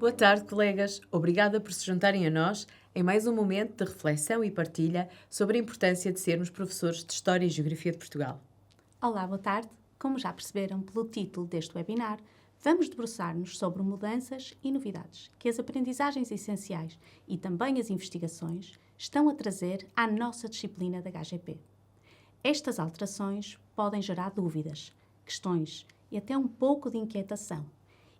Boa tarde, colegas. Obrigada por se juntarem a nós em mais um momento de reflexão e partilha sobre a importância de sermos professores de História e Geografia de Portugal. Olá, boa tarde. Como já perceberam pelo título deste webinar, vamos debruçar-nos sobre mudanças e novidades que as aprendizagens essenciais e também as investigações estão a trazer à nossa disciplina da HGP. Estas alterações podem gerar dúvidas, questões e até um pouco de inquietação.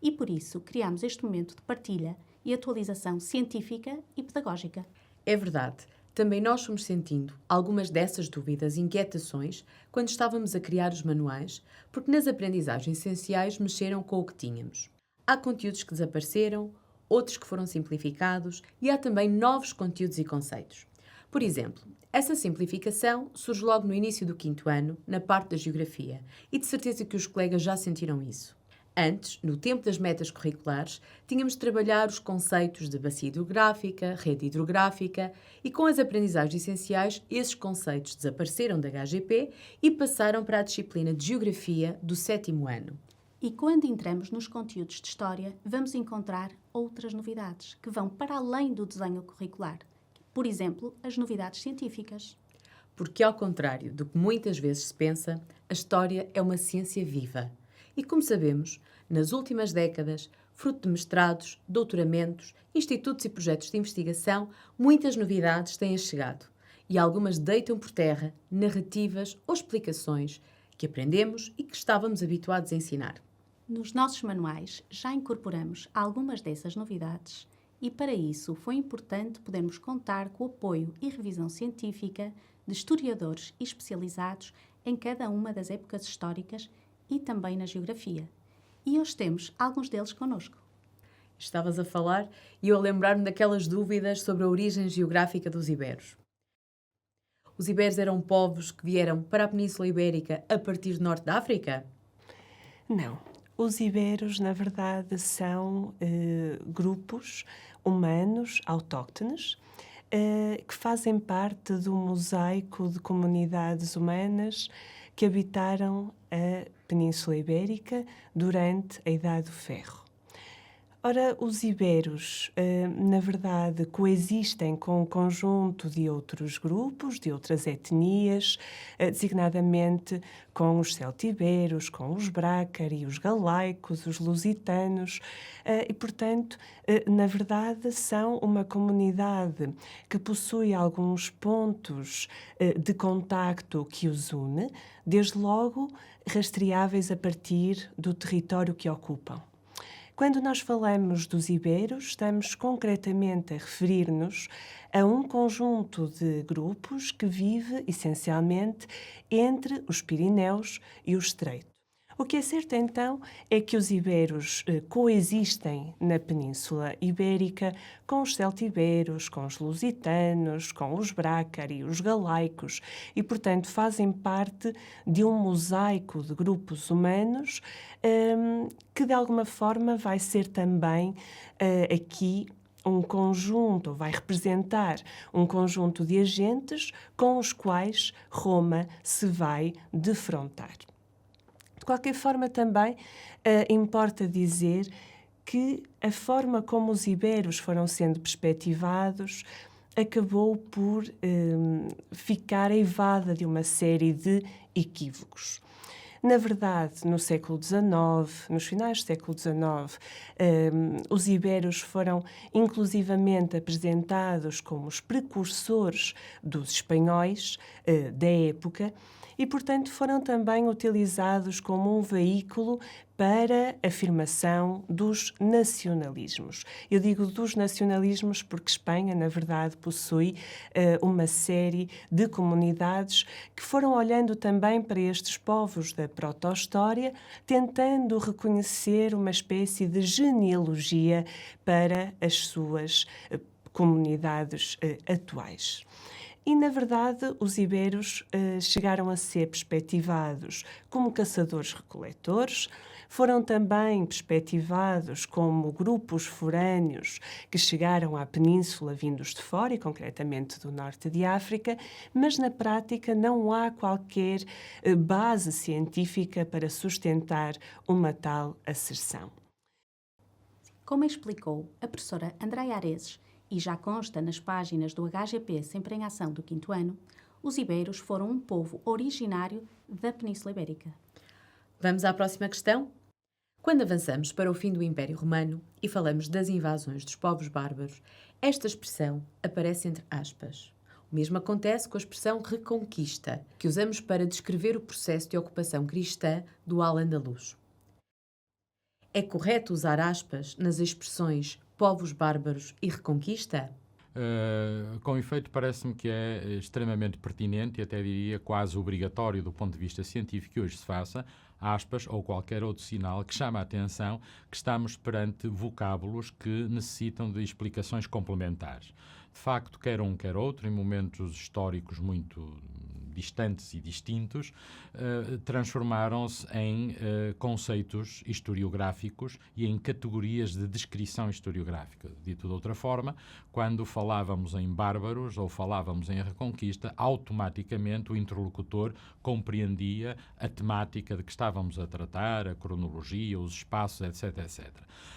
E por isso criamos este momento de partilha e atualização científica e pedagógica. É verdade, também nós fomos sentindo algumas dessas dúvidas e inquietações quando estávamos a criar os manuais, porque nas aprendizagens essenciais mexeram com o que tínhamos. Há conteúdos que desapareceram, outros que foram simplificados e há também novos conteúdos e conceitos. Por exemplo, essa simplificação surge logo no início do quinto ano, na parte da geografia, e de certeza que os colegas já sentiram isso. Antes, no tempo das metas curriculares, tínhamos de trabalhar os conceitos de bacia hidrográfica, rede hidrográfica e com as aprendizagens essenciais, esses conceitos desapareceram da HGP e passaram para a disciplina de Geografia do sétimo ano. E quando entramos nos conteúdos de História, vamos encontrar outras novidades que vão para além do desenho curricular. Por exemplo, as novidades científicas. Porque, ao contrário do que muitas vezes se pensa, a história é uma ciência viva. E, como sabemos, nas últimas décadas, fruto de mestrados, doutoramentos, institutos e projetos de investigação, muitas novidades têm chegado e algumas deitam por terra narrativas ou explicações que aprendemos e que estávamos habituados a ensinar. Nos nossos manuais já incorporamos algumas dessas novidades e, para isso, foi importante podermos contar com o apoio e revisão científica de historiadores especializados em cada uma das épocas históricas e também na geografia. E hoje temos alguns deles connosco. Estavas a falar e eu a lembrar-me daquelas dúvidas sobre a origem geográfica dos iberos. Os iberos eram povos que vieram para a Península Ibérica a partir do norte da África? Não. Os iberos, na verdade, são grupos humanos autóctones que fazem parte do mosaico de comunidades humanas que habitaram a Península Ibérica durante a Idade do Ferro. Ora, os iberos, na verdade, coexistem com um conjunto de outros grupos, de outras etnias, designadamente com os celtiberos, com os brácari, os galaicos, os lusitanos, e, portanto, na verdade, são uma comunidade que possui alguns pontos de contacto que os une, desde logo rastreáveis a partir do território que ocupam. Quando nós falamos dos iberos, estamos concretamente a referir-nos a um conjunto de grupos que vive essencialmente entre os Pirineus e o Estreito. O que é certo, então, é que os iberos coexistem na Península Ibérica com os celtiberos, com os lusitanos, com os brácari, os galaicos e, portanto, fazem parte de um mosaico de grupos humanos que, de alguma forma, vai ser também aqui um conjunto, vai representar um conjunto de agentes com os quais Roma se vai defrontar. De qualquer forma, também importa dizer que a forma como os iberos foram sendo perspectivados acabou por ficar eivada de uma série de equívocos. Na verdade, no século XIX, nos finais do século XIX, os iberos foram inclusivamente apresentados como os precursores dos espanhóis da época e, portanto, foram também utilizados como um veículo para a afirmação dos nacionalismos. Eu digo dos nacionalismos porque Espanha, na verdade, possui uma série de comunidades que foram olhando também para estes povos da proto-história, tentando reconhecer uma espécie de genealogia para as suas comunidades atuais. E, na verdade, os iberos chegaram a ser perspectivados como caçadores-recoletores, foram também perspectivados como grupos forâneos que chegaram à península vindos de fora, e concretamente do norte de África, mas na prática não há qualquer base científica para sustentar uma tal asserção. Como explicou a professora Andreia Areses e já consta nas páginas do HGP Sempre em Ação do 5º ano, os ibeiros foram um povo originário da Península Ibérica. Vamos à próxima questão? Quando avançamos para o fim do Império Romano e falamos das invasões dos povos bárbaros, esta expressão aparece entre aspas. O mesmo acontece com a expressão reconquista, que usamos para descrever o processo de ocupação cristã do Al-Andalus. É correto usar aspas nas expressões povos bárbaros e reconquista? Com efeito, parece-me que é extremamente pertinente e até diria quase obrigatório do ponto de vista científico que hoje se faça, aspas ou qualquer outro sinal que chama a atenção que estamos perante vocábulos que necessitam de explicações complementares. De facto, quer um, quer outro, em momentos históricos muito distantes e distintos, transformaram-se em conceitos historiográficos e em categorias de descrição historiográfica. Dito de outra forma, quando falávamos em bárbaros ou falávamos em reconquista, automaticamente o interlocutor compreendia a temática de que estávamos a tratar, a cronologia, os espaços, etc, etc.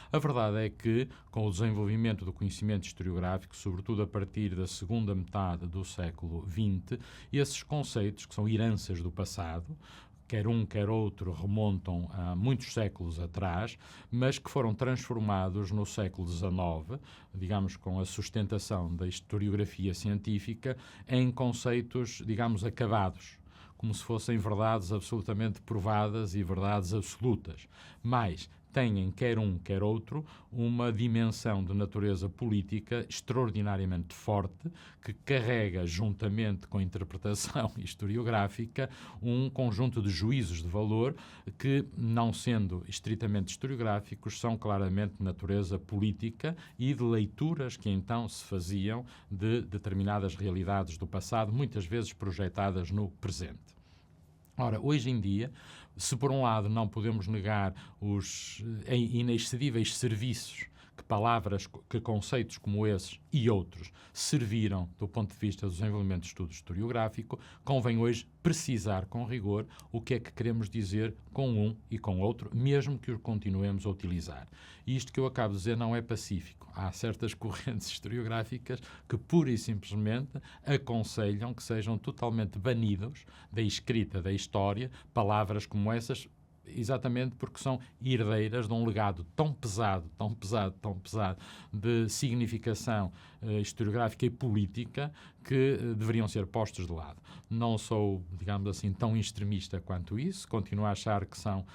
A verdade é que, com o desenvolvimento do conhecimento historiográfico, sobretudo a partir da segunda metade do século XX, esses conceitos, que são heranças do passado, quer um, quer outro, remontam a muitos séculos atrás, mas que foram transformados no século XIX, digamos, com a sustentação da historiografia científica, em conceitos, digamos, acabados, como se fossem verdades absolutamente provadas e verdades absolutas. Mas têm, quer um, quer outro, uma dimensão de natureza política extraordinariamente forte, que carrega, juntamente com a interpretação historiográfica, um conjunto de juízos de valor que, não sendo estritamente historiográficos, são claramente de natureza política e de leituras que então se faziam de determinadas realidades do passado, muitas vezes projetadas no presente. Ora, hoje em dia, se por um lado não podemos negar os inexcedíveis serviços que palavras, que conceitos como esses e outros serviram do ponto de vista do desenvolvimento do estudo historiográfico, convém hoje precisar com rigor o que é que queremos dizer com um e com outro, mesmo que o continuemos a utilizar. E isto que eu acabo de dizer não é pacífico. Há certas correntes historiográficas que pura e simplesmente aconselham que sejam totalmente banidos da escrita da história palavras como essas, exatamente porque são herdeiras de um legado tão pesado de significação historiográfica e política que deveriam ser postos de lado. Não sou, digamos assim, tão extremista quanto isso, continuo a achar que são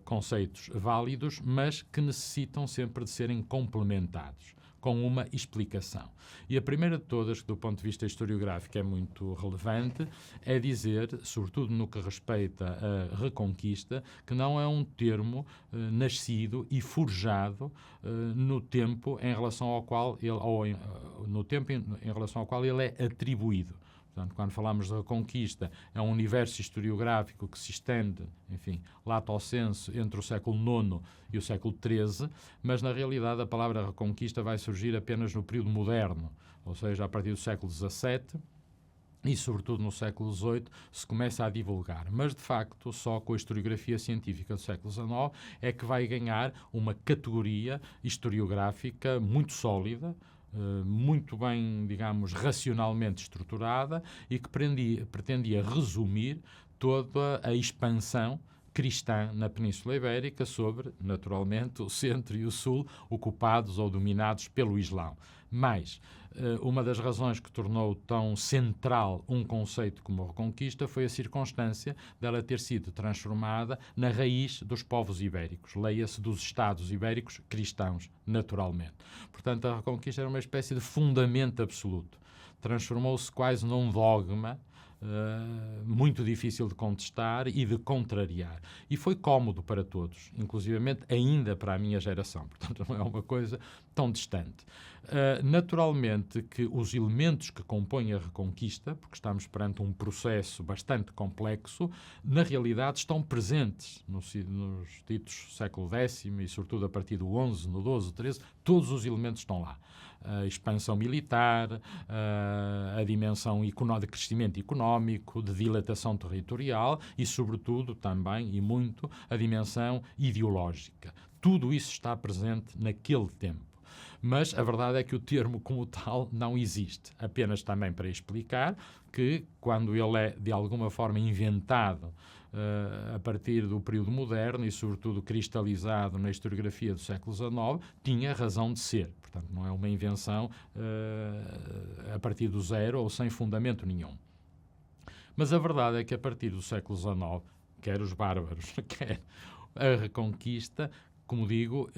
conceitos válidos, mas que necessitam sempre de serem complementados com uma explicação. E a primeira de todas, que do ponto de vista historiográfico é muito relevante, é dizer, sobretudo no que respeita à reconquista, que não é um termo nascido e forjado no tempo em relação ao qual ele é atribuído. Portanto, quando falamos de reconquista, é um universo historiográfico que se estende, enfim, lato sensu, entre o século IX e o século XIII, mas, na realidade, a palavra reconquista vai surgir apenas no período moderno, ou seja, a partir do século XVII e, sobretudo, no século XVIII, se começa a divulgar. Mas, de facto, só com a historiografia científica do século XIX é que vai ganhar uma categoria historiográfica muito sólida, muito bem, digamos, racionalmente estruturada e que pretendia resumir toda a expansão cristã na Península Ibérica sobre, naturalmente, o centro e o sul ocupados ou dominados pelo Islão. Mas uma das razões que tornou tão central um conceito como a Reconquista foi a circunstância dela ter sido transformada na raiz dos povos ibéricos, leia-se dos Estados ibéricos cristãos, naturalmente. Portanto, a Reconquista era uma espécie de fundamento absoluto. Transformou-se quase num dogma muito difícil de contestar e de contrariar. E foi cómodo para todos, inclusivamente ainda para a minha geração. Portanto, não é uma coisa tão distante. Naturalmente que os elementos que compõem a Reconquista, porque estamos perante um processo bastante complexo, na realidade estão presentes nos ditos século X e sobretudo a partir do XI, no XII, XIII, todos os elementos estão lá. A expansão militar, a dimensão de crescimento económico, de dilatação territorial e, sobretudo, também e muito, a dimensão ideológica. Tudo isso está presente naquele tempo. Mas a verdade é que o termo como tal não existe. Apenas também para explicar que, quando ele é de alguma forma inventado a partir do período moderno e, sobretudo, cristalizado na historiografia do século XIX, tinha razão de ser. Portanto, não é uma invenção a partir do zero ou sem fundamento nenhum. Mas a verdade é que, a partir do século XIX, quer os bárbaros, quer a Reconquista, como digo,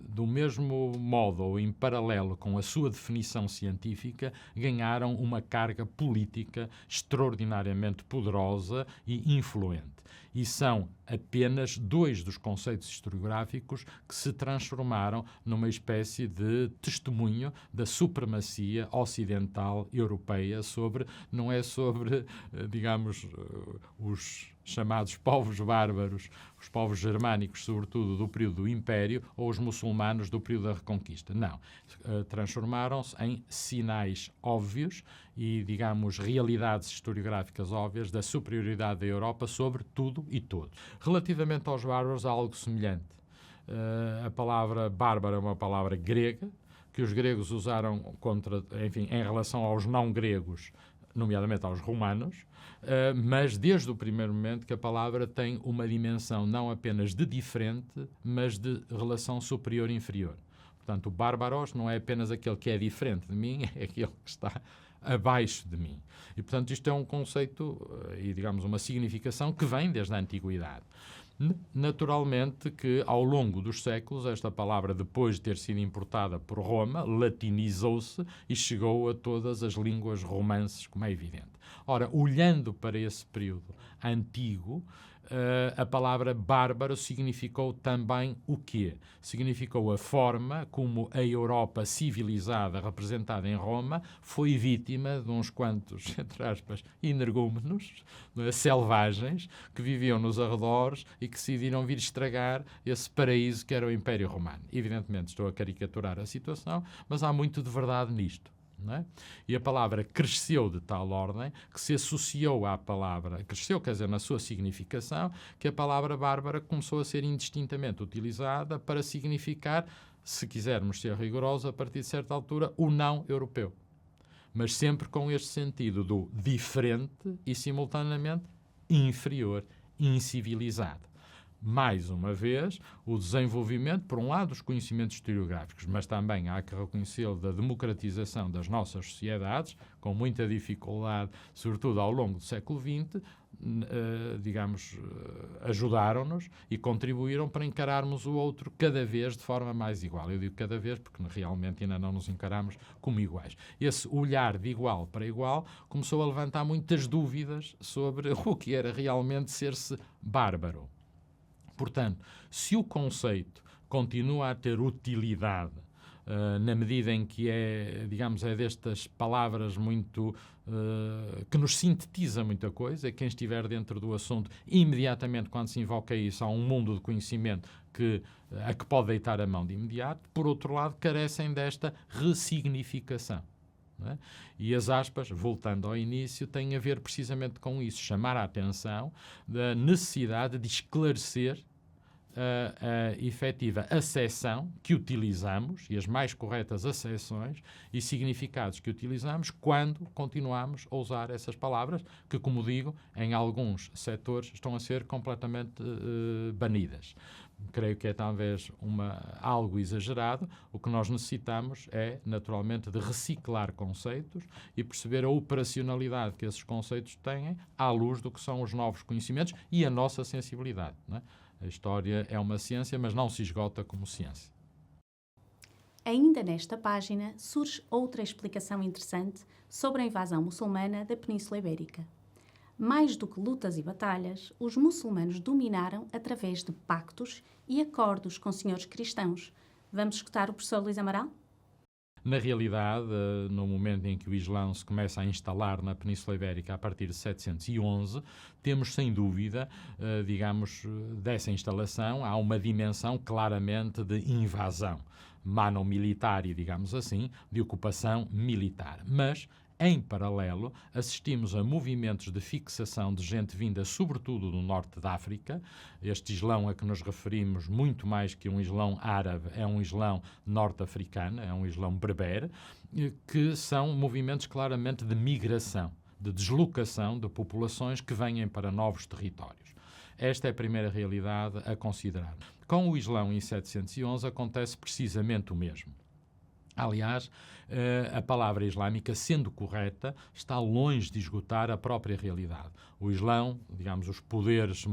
do mesmo modo ou em paralelo com a sua definição científica, ganharam uma carga política extraordinariamente poderosa e influente. E são apenas dois dos conceitos historiográficos que se transformaram numa espécie de testemunho da supremacia ocidental europeia não é sobre, digamos, os chamados povos bárbaros, os povos germânicos, sobretudo do período do Império, ou os muçulmanos do período da Reconquista. Não. Transformaram-se em sinais óbvios e, digamos, realidades historiográficas óbvias da superioridade da Europa sobre tudo e todos. Relativamente aos bárbaros, há algo semelhante. A palavra bárbaro é uma palavra grega, que os gregos usaram em relação aos não-gregos, nomeadamente aos romanos, mas desde o primeiro momento que a palavra tem uma dimensão não apenas de diferente, mas de relação superior-inferior. Portanto, o bárbaros não é apenas aquele que é diferente de mim, é aquele que está abaixo de mim. E, portanto, isto é um conceito e, digamos, uma significação que vem desde a antiguidade. Naturalmente que, ao longo dos séculos, esta palavra, depois de ter sido importada por Roma, latinizou-se e chegou a todas as línguas romances, como é evidente. Ora, olhando para esse período antigo, a palavra bárbaro significou também o quê? Significou a forma como a Europa civilizada, representada em Roma, foi vítima de uns quantos, entre aspas, energúmenos, selvagens, que viviam nos arredores e que decidiram vir estragar esse paraíso que era o Império Romano. Evidentemente, estou a caricaturar a situação, mas há muito de verdade nisto. Não é? E a palavra cresceu de tal ordem que se associou à palavra, cresceu, quer dizer, na sua significação, que a palavra bárbara começou a ser indistintamente utilizada para significar, se quisermos ser rigorosos, a partir de certa altura, o não europeu. Mas sempre com este sentido do diferente e, simultaneamente, inferior, incivilizado. Mais uma vez, o desenvolvimento, por um lado, dos conhecimentos historiográficos, mas também há que reconhecê-lo da democratização das nossas sociedades, com muita dificuldade, sobretudo ao longo do século XX, ajudaram-nos e contribuíram para encararmos o outro cada vez de forma mais igual. Eu digo cada vez porque realmente ainda não nos encaramos como iguais. Esse olhar de igual para igual começou a levantar muitas dúvidas sobre o que era realmente ser-se bárbaro. Portanto, se o conceito continua a ter utilidade na medida em que é destas palavras muito que nos sintetiza muita coisa, e quem estiver dentro do assunto, imediatamente quando se invoca isso, há um mundo de conhecimento a que pode deitar a mão de imediato. Por outro lado, carecem desta ressignificação. Não é? E as aspas, voltando ao início, têm a ver precisamente com isso, chamar a atenção da necessidade de esclarecer a efetiva acessão que utilizamos e as mais corretas acessões e significados que utilizamos quando continuamos a usar essas palavras que, como digo, em alguns setores estão a ser completamente banidas. Creio que é talvez algo exagerado. O que nós necessitamos é, naturalmente, de reciclar conceitos e perceber a operacionalidade que esses conceitos têm à luz do que são os novos conhecimentos e a nossa sensibilidade, não é? A história é uma ciência, mas não se esgota como ciência. Ainda nesta página surge outra explicação interessante sobre a invasão muçulmana da Península Ibérica. Mais do que lutas e batalhas, os muçulmanos dominaram através de pactos e acordos com senhores cristãos. Vamos escutar o professor Luís Amaral? Na realidade, no momento em que o Islão se começa a instalar na Península Ibérica a partir de 711, temos sem dúvida, digamos, dessa instalação, há uma dimensão claramente de invasão mano-militar e, digamos assim, de ocupação militar. Mas, em paralelo, assistimos a movimentos de fixação de gente vinda sobretudo do norte da África. Este Islão a que nos referimos, muito mais que um Islão árabe, é um Islão norte-africano, é um Islão berber, que são movimentos claramente de migração, de deslocação de populações que vêm para novos territórios. Esta é a primeira realidade a considerar. Com o Islão em 711 acontece precisamente o mesmo. Aliás, a palavra islâmica, sendo correta, está longe de esgotar a própria realidade. O Islão, digamos, os poderes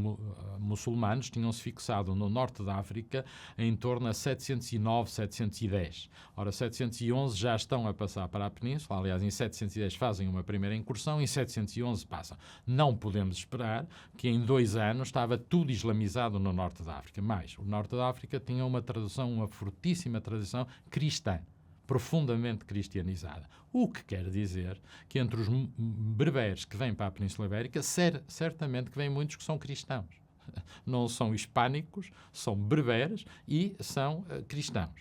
muçulmanos tinham-se fixado no norte da África em torno a 709, 710. Ora, 711 já estão a passar para a Península, aliás, em 710 fazem uma primeira incursão, em 711 passam. Não podemos esperar que em 2 anos estava tudo islamizado no norte da África. Mas o norte da África tinha uma tradição, uma fortíssima tradição cristã, profundamente cristianizada. O que quer dizer que entre os berberes que vêm para a Península Ibérica, certamente que vêm muitos que são cristãos. Não são hispânicos, são berberes e são cristãos.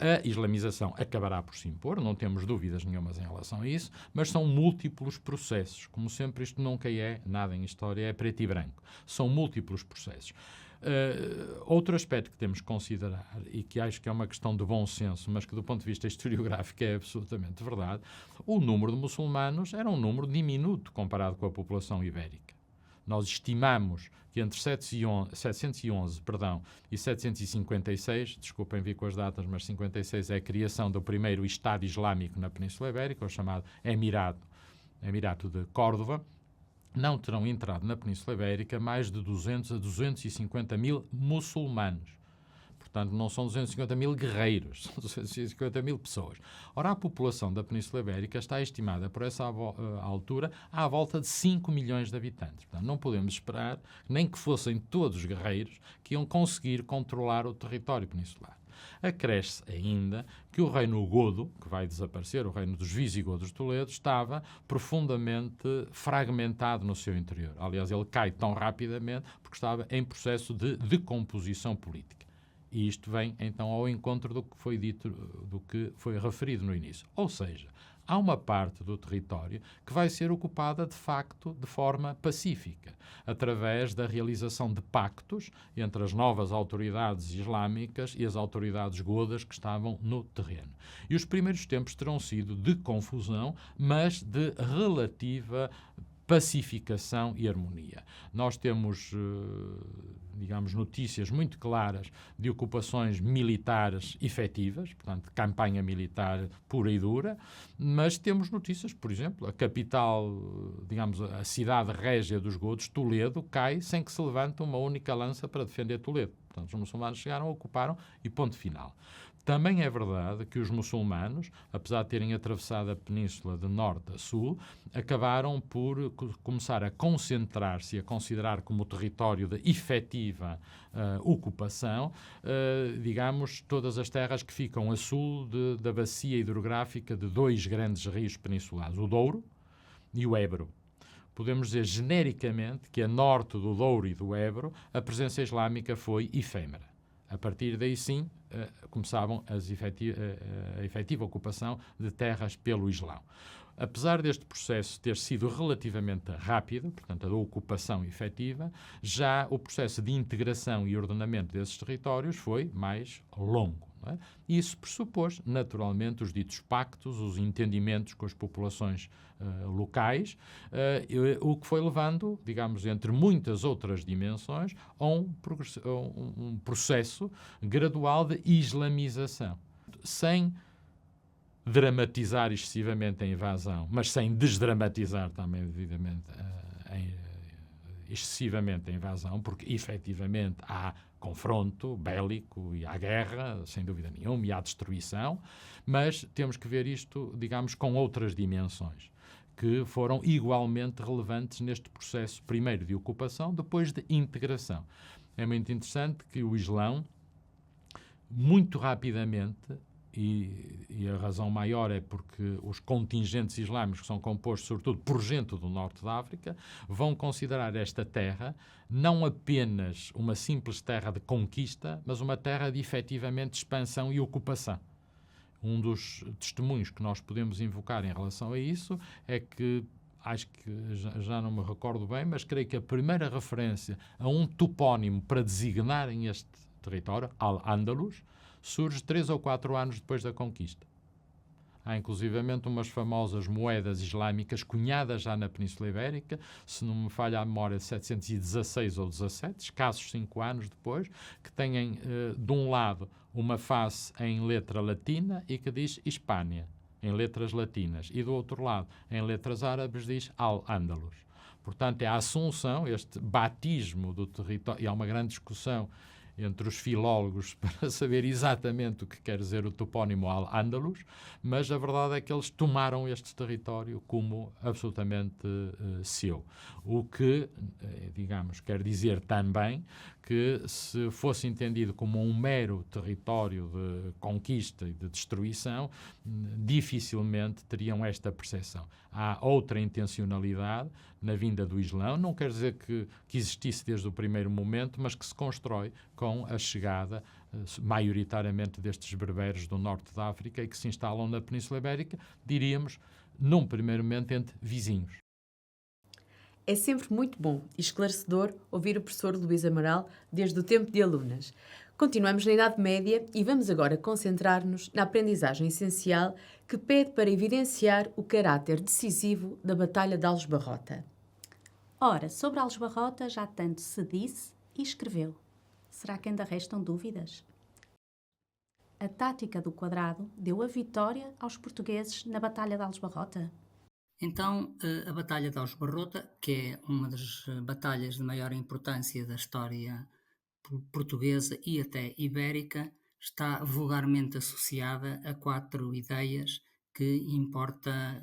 A islamização acabará por se impor, não temos dúvidas nenhumas em relação a isso, mas são múltiplos processos. Como sempre, isto nunca é nada em história, é preto e branco. São múltiplos processos. Outro aspecto que temos que considerar, e que acho que é uma questão de bom senso, mas que do ponto de vista historiográfico é absolutamente verdade, o número de muçulmanos era um número diminuto comparado com a população ibérica. Nós estimamos que entre 711 e 756, desculpem vir com as datas, mas 56 é a criação do primeiro Estado Islâmico na Península Ibérica, o chamado Emirato de Córdoba, não terão entrado na Península Ibérica mais de 200 a 250 mil muçulmanos. Portanto, não são 250 mil guerreiros, são 250 mil pessoas. Ora, a população da Península Ibérica está estimada por essa altura à volta de 5 milhões de habitantes. Portanto, não podemos esperar, nem que fossem todos guerreiros, que iam conseguir controlar o território peninsular. Acresce ainda que o reino godo, que vai desaparecer, o reino dos visigodos de Toledo, estava profundamente fragmentado no seu interior. Aliás, ele cai tão rapidamente porque estava em processo de decomposição política. E isto vem, então, ao encontro do que foi dito, do que foi referido no início. Ou seja, há uma parte do território que vai ser ocupada, de facto, de forma pacífica, através da realização de pactos entre as novas autoridades islâmicas e as autoridades godas que estavam no terreno. E os primeiros tempos terão sido de confusão, mas de relativa pacificação e harmonia. Nós temos, digamos, notícias muito claras de ocupações militares efetivas, portanto, campanha militar pura e dura, mas temos notícias, por exemplo, a capital, digamos, a cidade régia dos godos, Toledo, cai sem que se levante uma única lança para defender Toledo. Portanto, os muçulmanos chegaram, ocuparam e ponto final. Também é verdade que os muçulmanos, apesar de terem atravessado a península de norte a sul, acabaram por começar a concentrar-se e a considerar como território de efetiva ocupação, digamos, todas as terras que ficam a sul da bacia hidrográfica de 2 grandes rios peninsulares, o Douro e o Ebro. Podemos dizer genericamente que a norte do Douro e do Ebro a presença islâmica foi efêmera. A partir daí, sim, começavam a efetiva ocupação de terras pelo Islão. Apesar deste processo ter sido relativamente rápido, portanto, a da ocupação efetiva, já o processo de integração e ordenamento desses territórios foi mais longo. Não é? Isso pressupôs, naturalmente, os ditos pactos, os entendimentos com as populações locais, o que foi levando, digamos, entre muitas outras dimensões, a um processo gradual de islamização. Sem dramatizar excessivamente a invasão, mas sem desdramatizar também devidamente excessivamente a invasão, porque efetivamente há confronto bélico e há guerra, sem dúvida nenhuma, e há destruição, mas temos que ver isto, digamos, com outras dimensões, que foram igualmente relevantes neste processo, primeiro de ocupação, depois de integração. É muito interessante que o Islão, muito rapidamente, e a razão maior é porque os contingentes islâmicos, que são compostos sobretudo por gente do norte da África, vão considerar esta terra não apenas uma simples terra de conquista, mas uma terra de efetivamente expansão e ocupação. Um dos testemunhos que nós podemos invocar em relação a isso é que, acho que já não me recordo bem, mas creio que a primeira referência a um topónimo para designarem este território, Al-Ándalus, surge 3 ou 4 anos depois da conquista. Há inclusivamente umas famosas moedas islâmicas cunhadas já na Península Ibérica, se não me falha a memória, de 716 ou 17, escassos 5 anos depois, que têm, de um lado, uma face em letra latina e que diz Hispânia, em letras latinas, e do outro lado, em letras árabes, diz Al-Ándalus. Portanto, é a assunção, este batismo do território, e há uma grande discussão entre os filólogos para saber exatamente o que quer dizer o topónimo Al-Ándalus, mas a verdade é que eles tomaram este território como absolutamente seu. O que, digamos, quer dizer também que, se fosse entendido como um mero território de conquista e de destruição, dificilmente teriam esta percepção. Há outra intencionalidade na vinda do Islão, não quer dizer que existisse desde o primeiro momento, mas que se constrói com a chegada maioritariamente destes berbeiros do norte da África e que se instalam na Península Ibérica, diríamos, num primeiro momento, entre vizinhos. É sempre muito bom e esclarecedor ouvir o professor Luís Amaral desde o tempo de alunas. Continuamos na Idade Média e vamos agora concentrar-nos na aprendizagem essencial que pede para evidenciar o caráter decisivo da Batalha de Aljubarrota. Ora, sobre Aljubarrota já tanto se disse e escreveu. Será que ainda restam dúvidas? A tática do quadrado deu a vitória aos portugueses na Batalha de Aljubarrota. Então, a Batalha de Aljubarrota, que é uma das batalhas de maior importância da história portuguesa e até ibérica, está vulgarmente associada a 4 ideias que importa,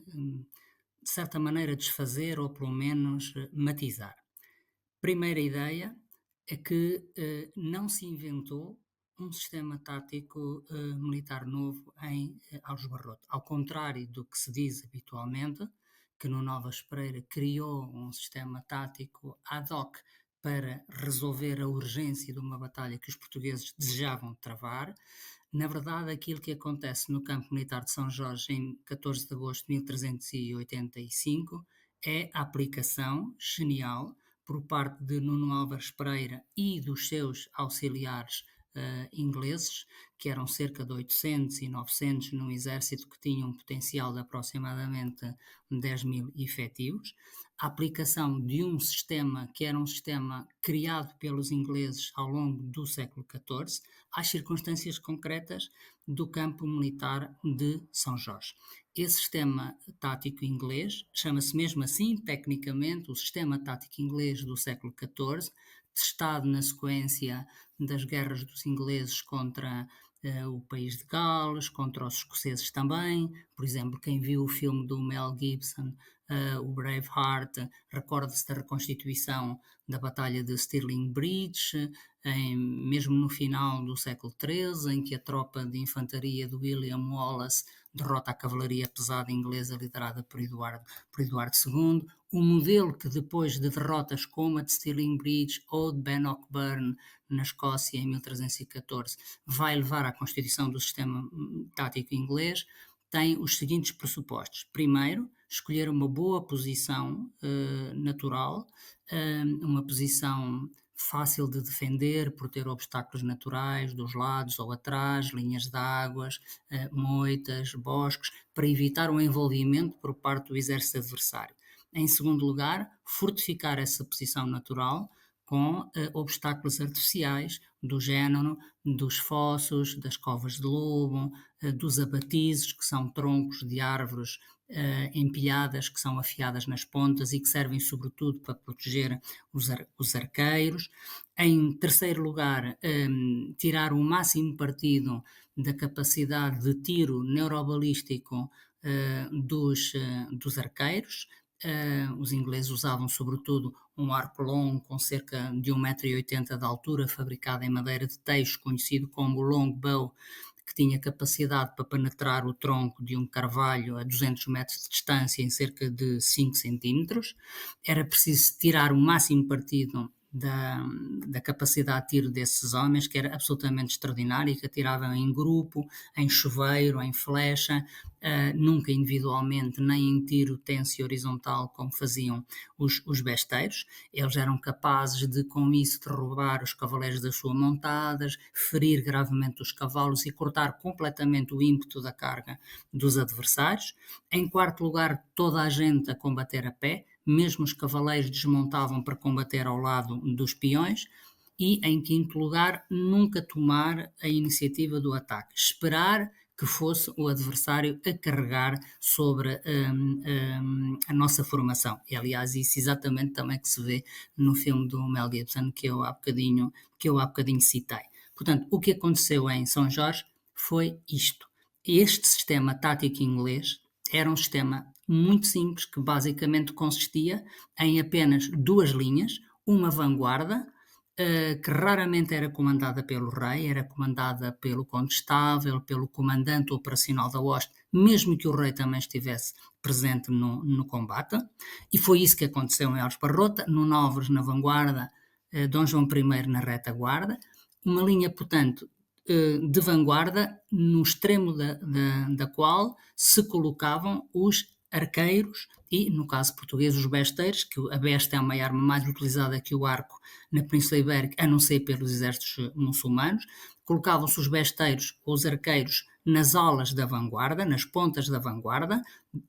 de certa maneira, desfazer ou pelo menos matizar. Primeira ideia é que não se inventou um sistema tático militar novo em Aljubarrota. Ao contrário do que se diz habitualmente, que no Nova Espereira criou um sistema tático ad hoc para resolver a urgência de uma batalha que os portugueses desejavam travar. Na verdade, aquilo que acontece no campo militar de São Jorge em 14 de agosto de 1385 é a aplicação genial por parte de Nuno Álvares Pereira e dos seus auxiliares ingleses, que eram cerca de 800 e 900 num exército que tinha um potencial de aproximadamente 10 mil efetivos. A aplicação de um sistema que era um sistema criado pelos ingleses ao longo do século XIV às circunstâncias concretas do campo militar de São Jorge. Esse sistema tático inglês chama-se mesmo assim, tecnicamente, o sistema tático inglês do século XIV, testado na sequência das guerras dos ingleses contra o país de Gales, contra os escoceses também. Por exemplo, quem viu o filme do Mel Gibson, o Braveheart, recorda-se da reconstituição da Batalha de Stirling Bridge, mesmo no final do século XIII, em que a tropa de infantaria de William Wallace derrota a cavalaria pesada inglesa liderada por Eduardo II. O modelo que depois de derrotas como a de Stirling Bridge ou de Bannockburn na Escócia em 1314 vai levar à constituição do sistema tático inglês, tem os seguintes pressupostos. Primeiro, escolher uma boa posição natural, uma posição fácil de defender por ter obstáculos naturais dos lados ou atrás, linhas de águas, moitas, bosques, para evitar o envolvimento por parte do exército adversário. Em segundo lugar, fortificar essa posição natural com obstáculos artificiais do género dos fossos, das covas de lobo, dos abatizes, que são troncos de árvores empilhadas, que são afiadas nas pontas e que servem sobretudo para proteger os arqueiros. Em terceiro lugar, tirar o máximo partido da capacidade de tiro neurobalístico dos arqueiros. Os ingleses usavam sobretudo um arco longo com cerca de 1,80 m de altura, fabricado em madeira de teixo, conhecido como longbow, que tinha capacidade para penetrar o tronco de um carvalho a 200 metros de distância em cerca de 5 centímetros. Era preciso tirar o máximo partido da capacidade de tiro desses homens, que era absolutamente extraordinária, que atiravam em grupo, em chuveiro, em flecha, nunca individualmente, nem em tiro tenso e horizontal, como faziam os besteiros. Eles eram capazes de, com isso, derrubar os cavaleiros das suas montadas, ferir gravemente os cavalos e cortar completamente o ímpeto da carga dos adversários. Em quarto lugar, toda a gente a combater a pé, mesmo os cavaleiros desmontavam para combater ao lado dos peões. E, em quinto lugar, nunca tomar a iniciativa do ataque, esperar que fosse o adversário a carregar sobre a nossa formação. E, aliás, isso exatamente também que se vê no filme do Mel Gibson, que eu há bocadinho citei. Portanto, o que aconteceu em São Jorge foi isto. Este sistema tático inglês era um sistema muito simples, que basicamente consistia em apenas 2 linhas, uma vanguarda, que raramente era comandada pelo rei, era comandada pelo condestável, pelo comandante operacional da hoste, mesmo que o rei também estivesse presente no combate, e foi isso que aconteceu em Aljubarrota, no Novres na vanguarda, Dom João I na retaguarda, uma linha, portanto, de vanguarda, no extremo da qual se colocavam os arqueiros e, no caso português, os besteiros, que a besta é uma arma mais utilizada que o arco na Península Ibérica, a não ser pelos exércitos muçulmanos. Colocavam-se os besteiros ou os arqueiros nas alas da vanguarda, nas pontas da vanguarda,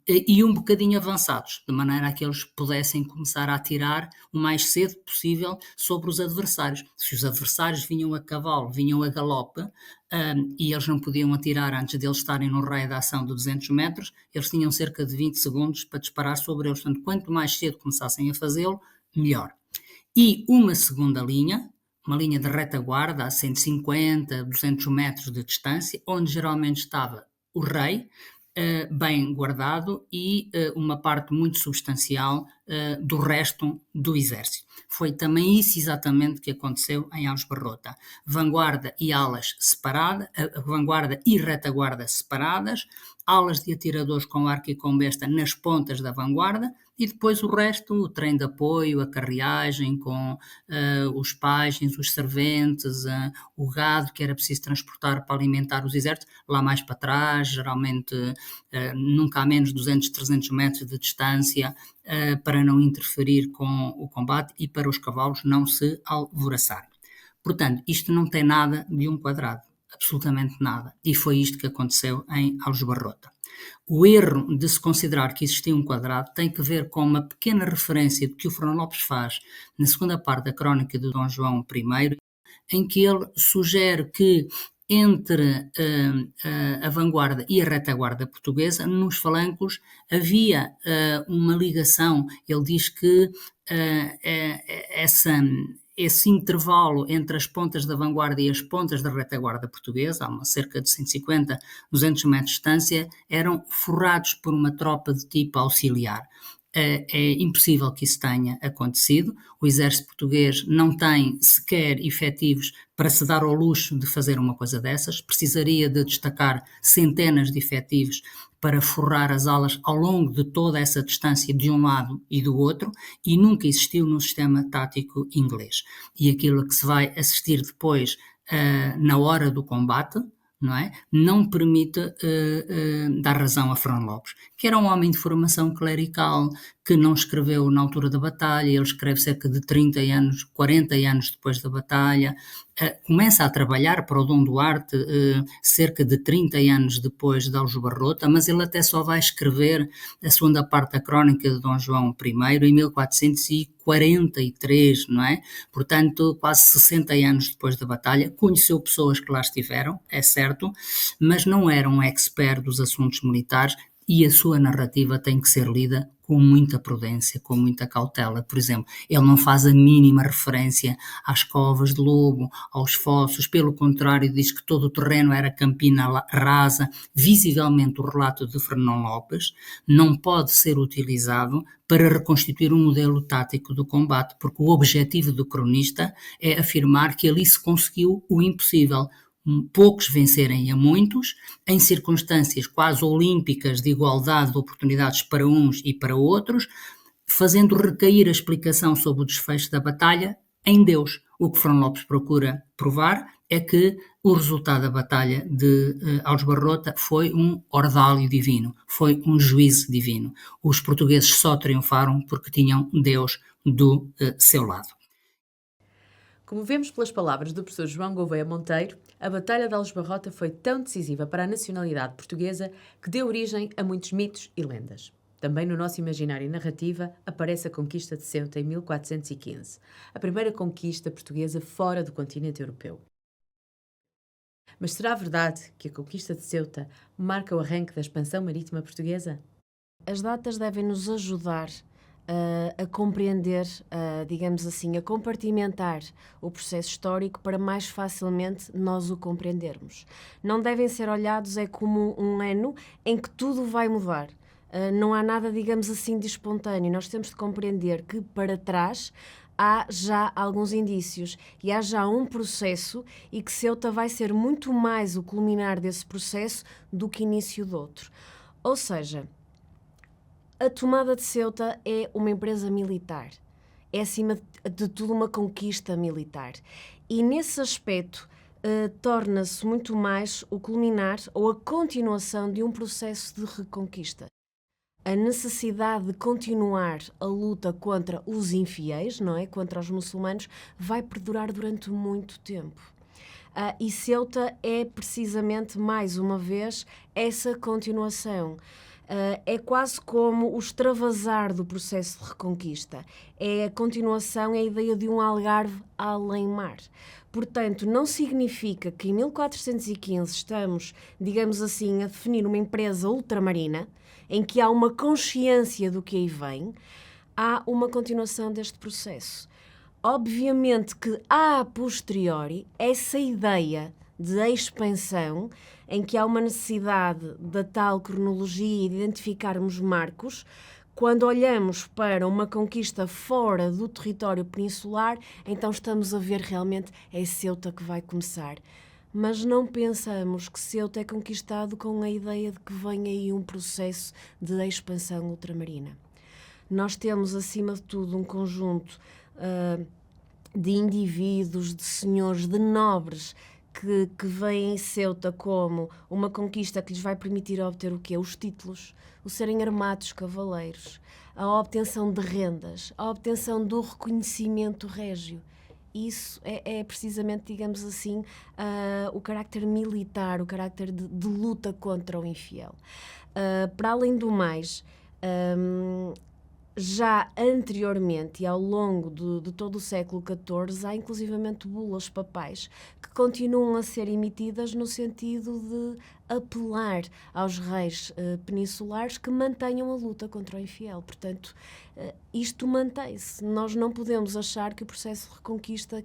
e um bocadinho avançados, de maneira a que eles pudessem começar a atirar o mais cedo possível sobre os adversários. Se os adversários vinham a cavalo, vinham a galope, e eles não podiam atirar antes de eles estarem no raio de ação de 200 metros, eles tinham cerca de 20 segundos para disparar sobre eles. Portanto, quanto mais cedo começassem a fazê-lo, melhor. E uma segunda linha, uma linha de retaguarda a 150, 200 metros de distância, onde geralmente estava o rei, bem guardado, e uma parte muito substancial do resto do exército. Foi também isso exatamente que aconteceu em Aljubarrota. Vanguarda e alas separadas, vanguarda e retaguarda separadas, alas de atiradores com arco e com besta nas pontas da vanguarda, e depois o resto, o trem de apoio, a carreagem com os pajens, os serventes, o gado que era preciso transportar para alimentar os exércitos, lá mais para trás, geralmente nunca a menos de 200, 300 metros de distância, para não interferir com o combate e para os cavalos não se alvoroçarem. Portanto, isto não tem nada de um quadrado, absolutamente nada. E foi isto que aconteceu em Aljubarrota. O erro de se considerar que existia um quadrado tem que ver com uma pequena referência que o Fernão Lopes faz na segunda parte da crónica de Dom João I, em que ele sugere que entre a vanguarda e a retaguarda portuguesa, nos falancos, havia uma ligação. Ele diz que esse intervalo entre as pontas da vanguarda e as pontas da retaguarda portuguesa, a cerca de 150, 200 metros de distância, eram forrados por uma tropa de tipo auxiliar. É impossível que isso tenha acontecido. O exército português não tem sequer efetivos para se dar ao luxo de fazer uma coisa dessas. Precisaria de destacar centenas de efetivos para forrar as alas ao longo de toda essa distância de um lado e do outro, e nunca existiu no sistema tático inglês. E aquilo que se vai assistir depois na hora do combate, não permite dar razão a Fernão Lopes, que era um homem de formação clerical, que não escreveu na altura da batalha. Ele escreve cerca de 30 anos, 40 anos depois da batalha, começa a trabalhar para o Dom Duarte cerca de 30 anos depois de Aljubarrota, mas ele até só vai escrever a segunda parte da crónica de Dom João I em 1443, não é? Portanto, quase 60 anos depois da batalha. Conheceu pessoas que lá estiveram, é certo, mas não era um expert dos assuntos militares, e a sua narrativa tem que ser lida com muita prudência, com muita cautela. Por exemplo, ele não faz a mínima referência às covas de lobo, aos fossos, pelo contrário, diz que todo o terreno era campina rasa. Visivelmente, o relato de Fernão Lopes não pode ser utilizado para reconstituir um modelo tático do combate, porque o objetivo do cronista é afirmar que ali se conseguiu o impossível, poucos vencerem a muitos, em circunstâncias quase olímpicas de igualdade de oportunidades para uns e para outros, fazendo recair a explicação sobre o desfecho da batalha em Deus. O que Fernão Lopes procura provar é que o resultado da batalha de Aljubarrota foi um ordálio divino, foi um juízo divino. Os portugueses só triunfaram porque tinham Deus do seu lado. Como vemos pelas palavras do professor João Gouveia Monteiro, a Batalha de Aljubarrota foi tão decisiva para a nacionalidade portuguesa que deu origem a muitos mitos e lendas. Também no nosso imaginário e narrativa aparece a conquista de Ceuta em 1415, a primeira conquista portuguesa fora do continente europeu. Mas será verdade que a conquista de Ceuta marca o arranque da expansão marítima portuguesa? As datas devem nos ajudar a compreender, digamos assim, a compartimentar o processo histórico para mais facilmente nós o compreendermos. Não devem ser olhados como um ano em que tudo vai mudar. Não há nada, digamos assim, de espontâneo. Nós temos de compreender que para trás há já alguns indícios e há já um processo e que Ceuta vai ser muito mais o culminar desse processo do que início de outro. Ou seja, a tomada de Ceuta é uma empresa militar, é acima de tudo uma conquista militar e nesse aspecto torna-se muito mais o culminar ou a continuação de um processo de reconquista. A necessidade de continuar a luta contra os infiéis, não é? Contra os muçulmanos, vai perdurar durante muito tempo. E Ceuta é precisamente, mais uma vez, essa continuação. É quase como o extravasar do processo de reconquista. É a continuação, é a ideia de um Algarve além mar. Portanto, não significa que em 1415 estamos, digamos assim, a definir uma empresa ultramarina, em que há uma consciência do que aí vem, há uma continuação deste processo. Obviamente que, a posteriori, essa ideia de expansão, em que há uma necessidade da tal cronologia e de identificarmos marcos, quando olhamos para uma conquista fora do território peninsular, então estamos a ver realmente é Ceuta que vai começar. Mas não pensamos que Ceuta é conquistado com a ideia de que vem aí um processo de expansão ultramarina. Nós temos, acima de tudo, um conjunto de indivíduos, de senhores, de nobres, que veem em Ceuta como uma conquista que lhes vai permitir obter o quê? Os títulos, o serem armados cavaleiros, a obtenção de rendas, a obtenção do reconhecimento régio. Isso é precisamente, digamos assim, o carácter militar, o carácter de luta contra o infiel. Para além do mais, já anteriormente e ao longo de todo o século XIV, há inclusivamente bulas papais que continuam a ser emitidas no sentido de apelar aos reis peninsulares que mantenham a luta contra o infiel. Portanto, isto mantém-se. Nós não podemos achar que o processo de reconquista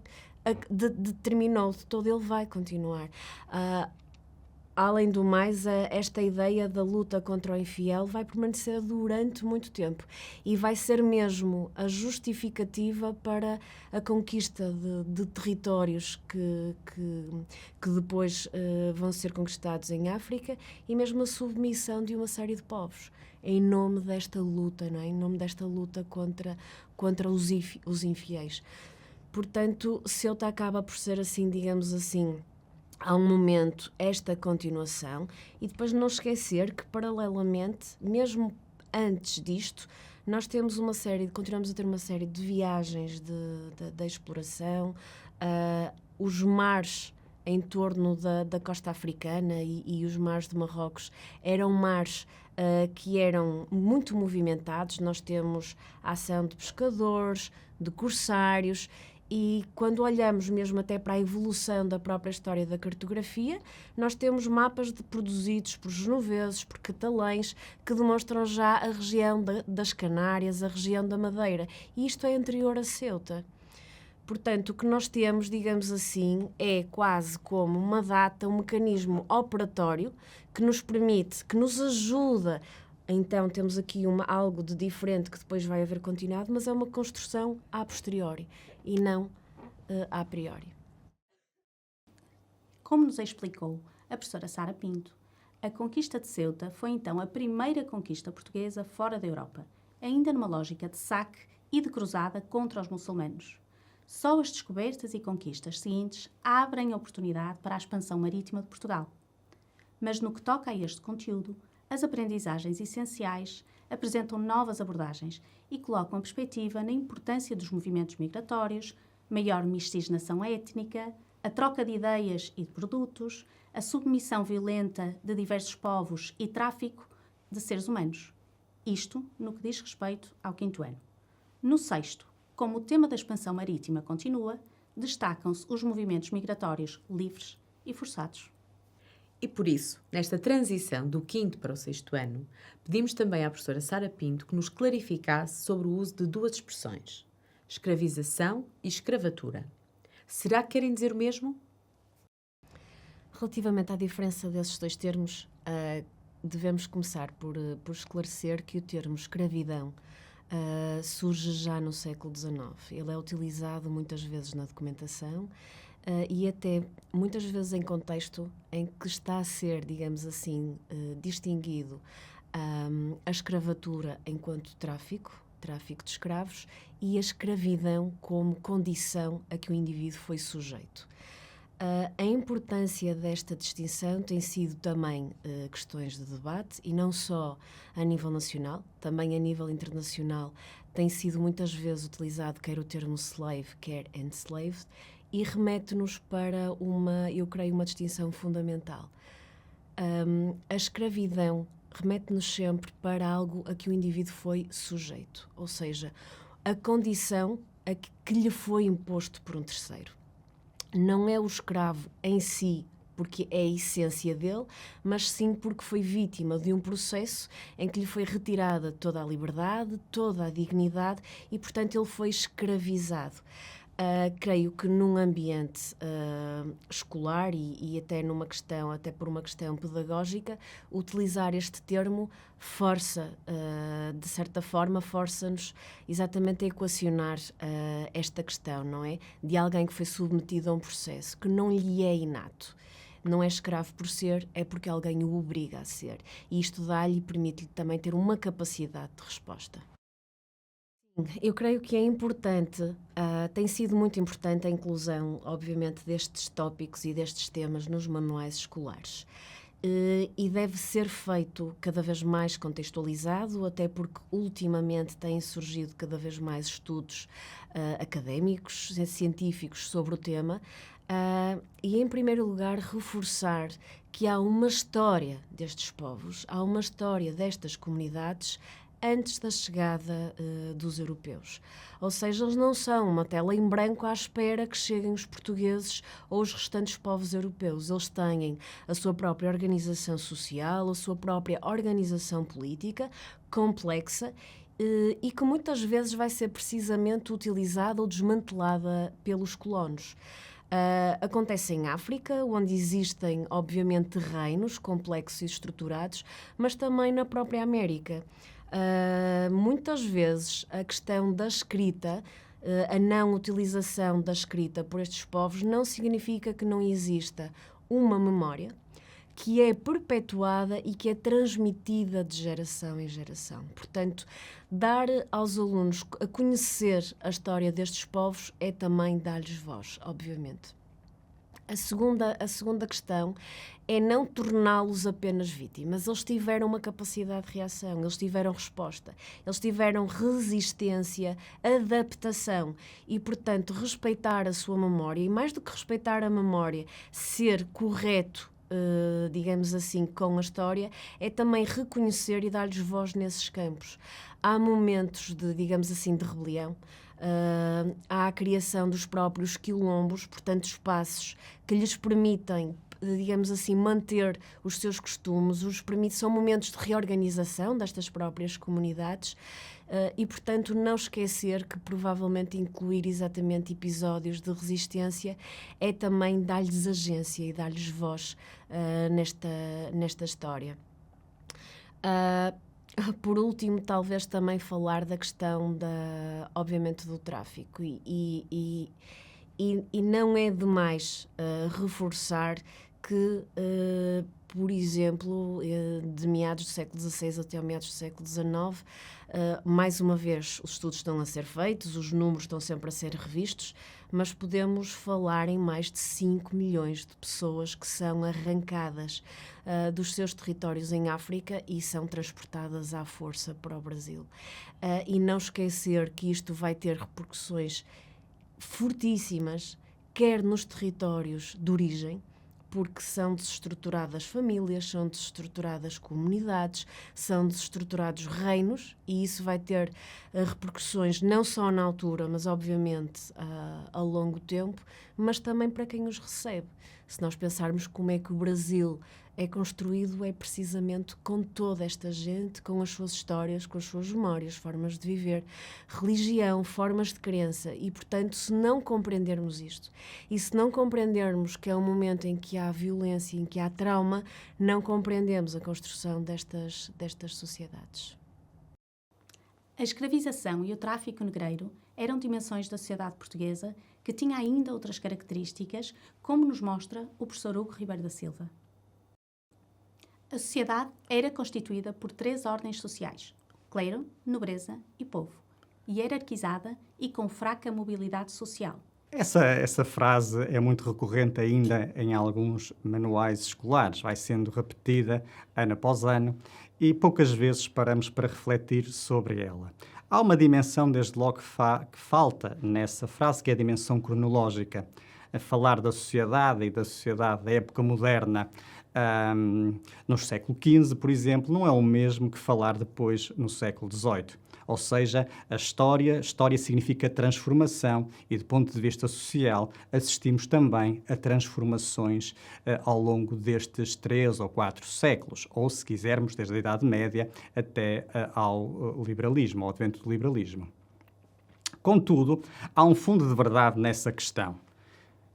terminou de todo, ele vai continuar. Além do mais, esta ideia da luta contra o infiel vai permanecer durante muito tempo e vai ser mesmo a justificativa para a conquista de territórios que depois vão ser conquistados em África e mesmo a submissão de uma série de povos em nome desta luta, não é? Em nome desta luta contra os infiéis. Portanto, Ceuta acaba por ser assim, digamos assim, há um momento esta continuação e depois não esquecer que paralelamente, mesmo antes disto, nós temos continuamos a ter uma série de viagens de exploração, os mares em torno da costa africana e os mares de Marrocos eram mares que eram muito movimentados. Nós temos a ação de pescadores, de corsários. E quando olhamos mesmo até para a evolução da própria história da cartografia, nós temos mapas produzidos por genoveses, por catalães, que demonstram já a região das Canárias, a região da Madeira. E isto é anterior a Ceuta. Portanto, o que nós temos, digamos assim, é quase como uma data, um mecanismo operatório que nos permite, que nos ajuda. Então temos aqui algo de diferente que depois vai haver continuado, mas é uma construção a posteriori e não a priori. Como nos explicou a professora Sara Pinto, a conquista de Ceuta foi então a primeira conquista portuguesa fora da Europa, ainda numa lógica de saque e de cruzada contra os muçulmanos. Só as descobertas e conquistas seguintes abrem a oportunidade para a expansão marítima de Portugal. Mas no que toca a este conteúdo, as aprendizagens essenciais apresentam novas abordagens e colocam a perspectiva na importância dos movimentos migratórios, maior miscigenação étnica, a troca de ideias e de produtos, a submissão violenta de diversos povos e tráfico de seres humanos. Isto no que diz respeito ao 5º ano. No 6º, como o tema da expansão marítima continua, destacam-se os movimentos migratórios livres e forçados. E por isso, nesta transição do 5º para o 6º ano, pedimos também à professora Sara Pinto que nos clarificasse sobre o uso de duas expressões, escravização e escravatura. Será que querem dizer o mesmo? Relativamente à diferença desses dois termos, devemos começar por esclarecer que o termo escravidão surge já no século XIX. Ele é utilizado muitas vezes na documentação e até muitas vezes em contexto em que está a ser, digamos assim, distinguido a escravatura enquanto tráfico de escravos e a escravidão como condição a que o indivíduo foi sujeito. A importância desta distinção tem sido também questões de debate e não só a nível nacional, também a nível internacional tem sido muitas vezes utilizado quer o termo slave, quer enslaved, e remete-nos para eu creio, uma distinção fundamental. A escravidão remete-nos sempre para algo a que o indivíduo foi sujeito, ou seja, a condição a que lhe foi imposto por um terceiro. Não é o escravo em si, porque é a essência dele, mas sim porque foi vítima de um processo em que lhe foi retirada toda a liberdade, toda a dignidade e, portanto, ele foi escravizado. Creio que num ambiente escolar e até por uma questão pedagógica, utilizar este termo de certa forma, força-nos exatamente a equacionar esta questão, não é? De alguém que foi submetido a um processo que não lhe é inato. Não é escravo por ser, é porque alguém o obriga a ser. E isto dá-lhe e permite-lhe também ter uma capacidade de resposta. Eu creio que é importante, tem sido muito importante a inclusão, obviamente, destes tópicos e destes temas nos manuais escolares. E deve ser feito cada vez mais contextualizado, até porque ultimamente têm surgido cada vez mais estudos académicos, científicos sobre o tema, e em primeiro lugar reforçar que há uma história destes povos, há uma história destas comunidades antes da chegada dos europeus. Ou seja, eles não são uma tela em branco à espera que cheguem os portugueses ou os restantes povos europeus. Eles têm a sua própria organização social, a sua própria organização política, complexa, e que muitas vezes vai ser precisamente utilizada ou desmantelada pelos colonos. Acontece em África, onde existem, obviamente, reinos complexos e estruturados, mas também na própria América. Muitas vezes a questão da escrita, a não utilização da escrita por estes povos não significa que não exista uma memória que é perpetuada e que é transmitida de geração em geração. Portanto, dar aos alunos a conhecer a história destes povos é também dar-lhes voz, obviamente. A segunda questão é não torná-los apenas vítimas. Eles tiveram uma capacidade de reação, eles tiveram resposta, eles tiveram resistência, adaptação e, portanto, respeitar a sua memória e, mais do que respeitar a memória, ser correto, digamos assim, com a história, é também reconhecer e dar-lhes voz nesses campos. Há momentos de, digamos assim, de rebelião. Há a criação dos próprios quilombos, portanto espaços que lhes permitem, digamos assim, manter os seus costumes, são momentos de reorganização destas próprias comunidades e, portanto, não esquecer que provavelmente incluir exatamente episódios de resistência é também dar-lhes agência e dar-lhes voz nesta história. Por último, talvez também falar da questão, obviamente, do tráfico e E não é demais reforçar que, por exemplo, de meados do século XVI até ao meados do século XIX, mais uma vez os estudos estão a ser feitos, os números estão sempre a ser revistos, mas podemos falar em mais de 5 milhões de pessoas que são arrancadas dos seus territórios em África e são transportadas à força para o Brasil. E não esquecer que isto vai ter repercussões fortíssimas, quer nos territórios de origem, porque são desestruturadas famílias, são desestruturadas comunidades, são desestruturados reinos, e isso vai ter repercussões não só na altura, mas obviamente ao longo tempo, mas também para quem os recebe. Se nós pensarmos como é que o Brasil é construído, é precisamente com toda esta gente, com as suas histórias, com as suas memórias, formas de viver, religião, formas de crença. E, portanto, se não compreendermos isto, e se não compreendermos que é um momento em que há violência, em que há trauma, não compreendemos a construção destas sociedades. A escravização e o tráfico negreiro eram dimensões da sociedade portuguesa que tinha ainda outras características, como nos mostra o professor Hugo Ribeiro da Silva. A sociedade era constituída por 3 ordens sociais: clero, nobreza e povo, e hierarquizada e com fraca mobilidade social. Essa frase é muito recorrente ainda em alguns manuais escolares, vai sendo repetida ano após ano e poucas vezes paramos para refletir sobre ela. Há uma dimensão, desde logo, que falta nessa frase, que é a dimensão cronológica. A falar da sociedade da época moderna no século XV, por exemplo, não é o mesmo que falar depois no século XVIII. Ou seja, a história significa transformação e, do ponto de vista social, assistimos também a transformações ao longo destes 3 ou 4 séculos, ou, se quisermos, desde a Idade Média até ao liberalismo, ao advento do liberalismo. Contudo, há um fundo de verdade nessa questão,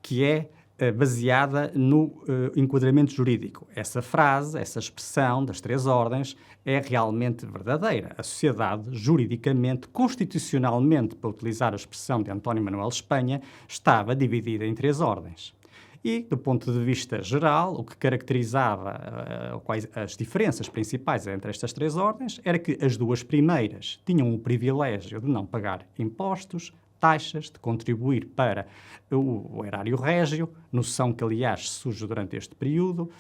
que é baseada no enquadramento jurídico. Essa frase, essa expressão das 3 ordens é realmente verdadeira. A sociedade, juridicamente, constitucionalmente, para utilizar a expressão de António Manuel Espanha, estava dividida em 3 ordens. E, do ponto de vista geral, o que caracterizava as diferenças principais entre estas 3 ordens era que as 2 primeiras tinham o privilégio de não pagar impostos, taxas, de contribuir para o erário régio, noção que, aliás, surge durante este período,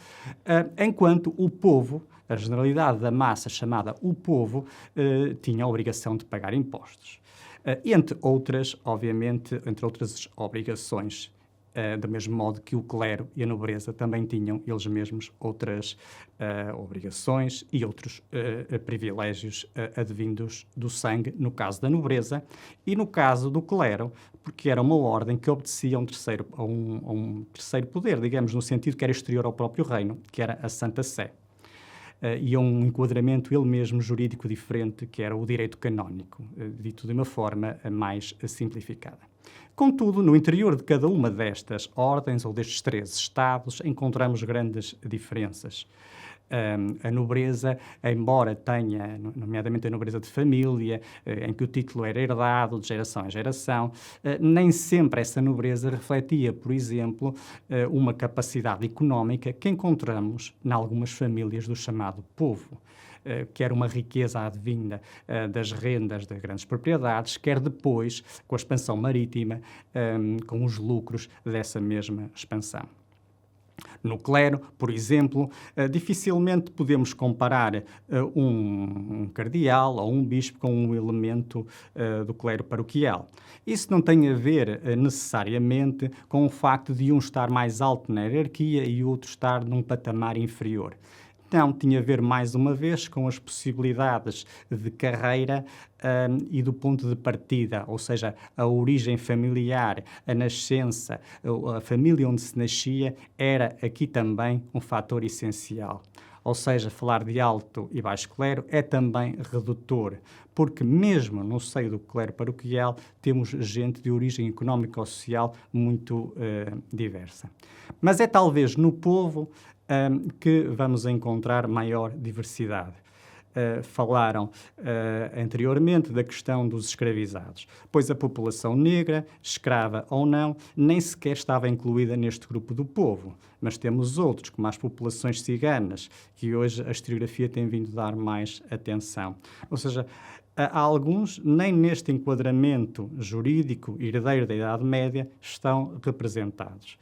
enquanto o povo, a generalidade da massa chamada o povo, tinha a obrigação de pagar impostos. Entre outras, obviamente, entre outras obrigações, do mesmo modo que o clero e a nobreza também tinham eles mesmos outras obrigações e outros privilégios advindos do sangue, no caso da nobreza, e no caso do clero, porque era uma ordem que obedecia a um terceiro poder, digamos, no sentido que era exterior ao próprio reino, que era a Santa Sé. E a um enquadramento ele mesmo jurídico diferente, que era o direito canónico, dito de uma forma mais simplificada. Contudo, no interior de cada uma destas ordens ou destes 3 estados, encontramos grandes diferenças. A nobreza, embora tenha, nomeadamente a nobreza de família, em que o título era herdado de geração em geração, nem sempre essa nobreza refletia, por exemplo, uma capacidade económica que encontramos em algumas famílias do chamado povo, que era uma riqueza advinda das rendas de grandes propriedades, quer depois com a expansão marítima, com os lucros dessa mesma expansão. No clero, por exemplo, dificilmente podemos comparar um cardeal ou um bispo com um elemento do clero paroquial. Isso não tem a ver necessariamente com o facto de um estar mais alto na hierarquia e o outro estar num patamar inferior. Não, tinha a ver, mais uma vez, com as possibilidades de carreira e do ponto de partida, ou seja, a origem familiar, a nascença, a família onde se nascia, era aqui também um fator essencial. Ou seja, falar de alto e baixo clero é também redutor, porque mesmo no seio do clero paroquial temos gente de origem económica ou social muito diversa. Mas é talvez no povo que vamos encontrar maior diversidade. falaram anteriormente da questão dos escravizados, pois a população negra, escrava ou não, nem sequer estava incluída neste grupo do povo. Mas temos outros, como as populações ciganas, que hoje a historiografia tem vindo a dar mais atenção. Ou seja, há alguns, nem neste enquadramento jurídico herdeiro da Idade Média, estão representados.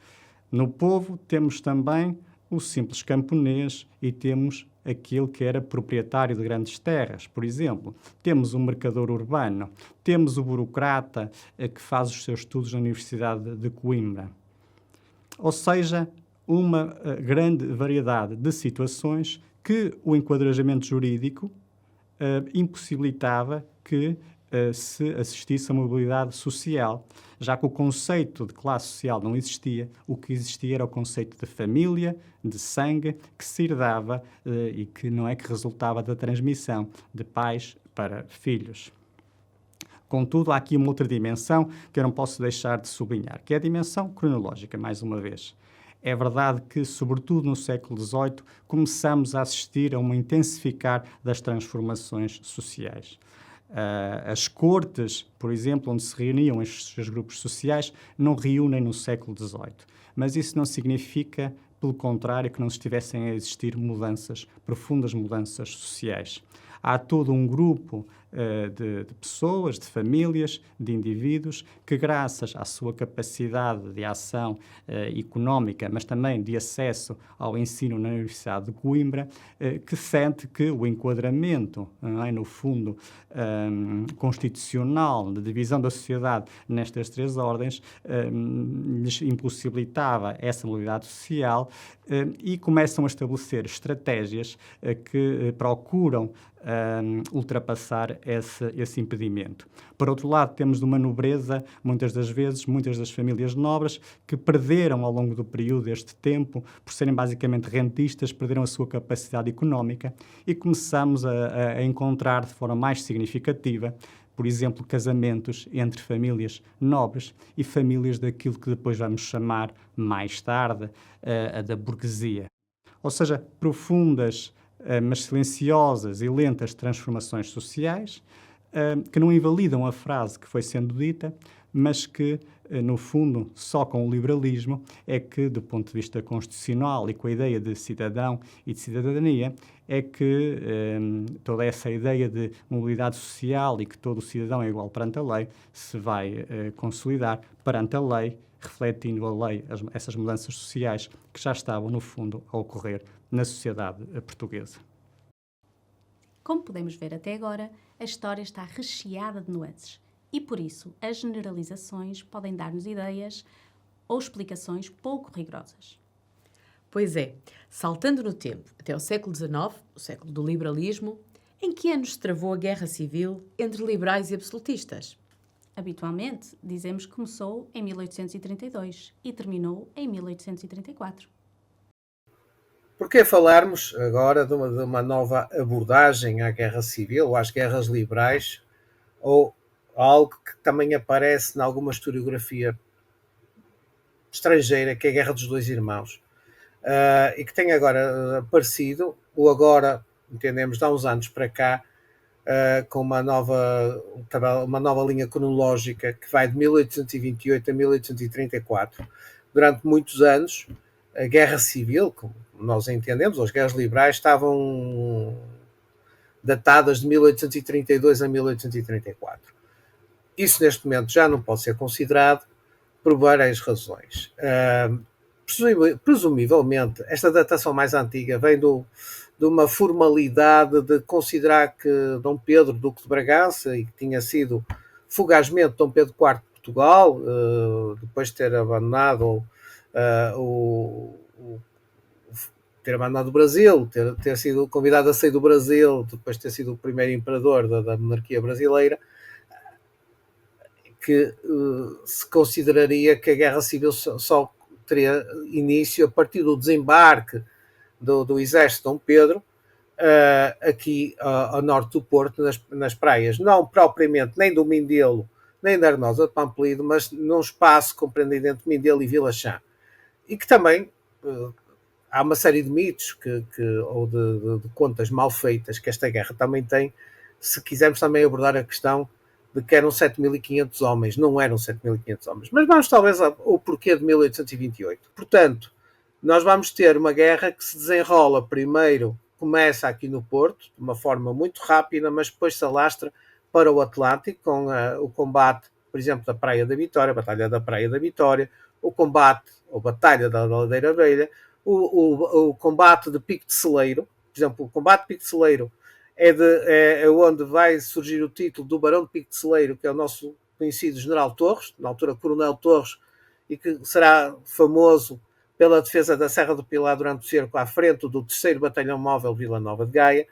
No povo temos também o simples camponês e temos aquele que era proprietário de grandes terras. Por exemplo, temos o mercador urbano, temos o burocrata que faz os seus estudos na Universidade de Coimbra. Ou seja, uma grande variedade de situações que o enquadramento jurídico impossibilitava que se assistisse a mobilidade social, já que o conceito de classe social não existia, o que existia era o conceito de família, de sangue, que se herdava e que não é que resultava da transmissão de pais para filhos. Contudo, há aqui uma outra dimensão que eu não posso deixar de sublinhar, que é a dimensão cronológica, mais uma vez. É verdade que, sobretudo no século XVIII, começamos a assistir a um intensificar das transformações sociais. As cortes, por exemplo, onde se reuniam estes grupos sociais, não reúnem no século XVIII. Mas isso não significa, pelo contrário, que não estivessem a existir mudanças, profundas mudanças sociais. Há todo um grupo de pessoas, de famílias, de indivíduos que, graças à sua capacidade de ação económica, mas também de acesso ao ensino na Universidade de Coimbra, que sente que o enquadramento, no fundo, constitucional de divisão da sociedade nestas três ordens lhes impossibilitava essa mobilidade social e começam a estabelecer estratégias que procuram ultrapassar esse impedimento. Por outro lado, temos uma nobreza, muitas das vezes, muitas das famílias nobres, que perderam ao longo do período este tempo, por serem basicamente rentistas, perderam a sua capacidade económica e começamos a encontrar de forma mais significativa, por exemplo, casamentos entre famílias nobres e famílias daquilo que depois vamos chamar, mais tarde, a da burguesia. Ou seja, profundas, mas silenciosas e lentas transformações sociais, que não invalidam a frase que foi sendo dita, mas que, no fundo, só com o liberalismo é que, do ponto de vista constitucional e com a ideia de cidadão e de cidadania, é que toda essa ideia de mobilidade social e que todo o cidadão é igual perante a lei se vai consolidar perante a lei, refletindo a lei essas mudanças sociais que já estavam, no fundo, a ocorrer na sociedade portuguesa. Como podemos ver até agora, a história está recheada de nuances e, por isso, as generalizações podem dar-nos ideias ou explicações pouco rigorosas. Pois é, saltando no tempo até o século XIX, o século do liberalismo, em que anos se travou a guerra civil entre liberais e absolutistas? Habitualmente, dizemos que começou em 1832 e terminou em 1834. Por que falarmos agora de uma nova abordagem à guerra civil ou às guerras liberais, ou algo que também aparece em alguma historiografia estrangeira, que é a Guerra dos Dois Irmãos, e que tem agora aparecido, ou agora, entendemos, de há uns anos para cá, com uma nova linha cronológica que vai de 1828 a 1834. Durante muitos anos, a guerra civil, como nós entendemos, ou as guerras liberais, estavam datadas de 1832 a 1834. Isso, neste momento, já não pode ser considerado por várias razões. Presumivelmente, esta datação mais antiga vem de uma formalidade de considerar que Dom Pedro, Duque de Bragança, e que tinha sido fugazmente Dom Pedro IV de Portugal, depois de ter abandonado o Brasil, ter sido convidado a sair do Brasil, depois de ter sido o primeiro imperador da monarquia brasileira, que se consideraria que a Guerra Civil só teria início a partir do desembarque do exército de Dom Pedro aqui ao norte do Porto, nas praias, não propriamente nem do Mindelo, nem da Arnosa de Pamplido, mas num espaço compreendido entre Mindelo e Vila Chã. E que também há uma série de mitos ou de contas mal feitas que esta guerra também tem, se quisermos também abordar a questão de que eram 7.500 homens. Não eram 7.500 homens. Mas vamos talvez ao porquê de 1828. Portanto, nós vamos ter uma guerra que se desenrola primeiro, começa aqui no Porto, de uma forma muito rápida, mas depois se alastra para o Atlântico, com o combate, por exemplo, da Praia da Vitória, a Batalha da Praia da Vitória, o combate, ou Batalha da Ladeira Velha, o combate de Pico de Celeiro. Por exemplo, o combate de Pico de Celeiro é onde vai surgir o título do Barão de Pico de Celeiro, que é o nosso conhecido General Torres, na altura Coronel Torres, e que será famoso pela defesa da Serra do Pilar durante o cerco à frente do 3º Batalhão Móvel Vila Nova de Gaia.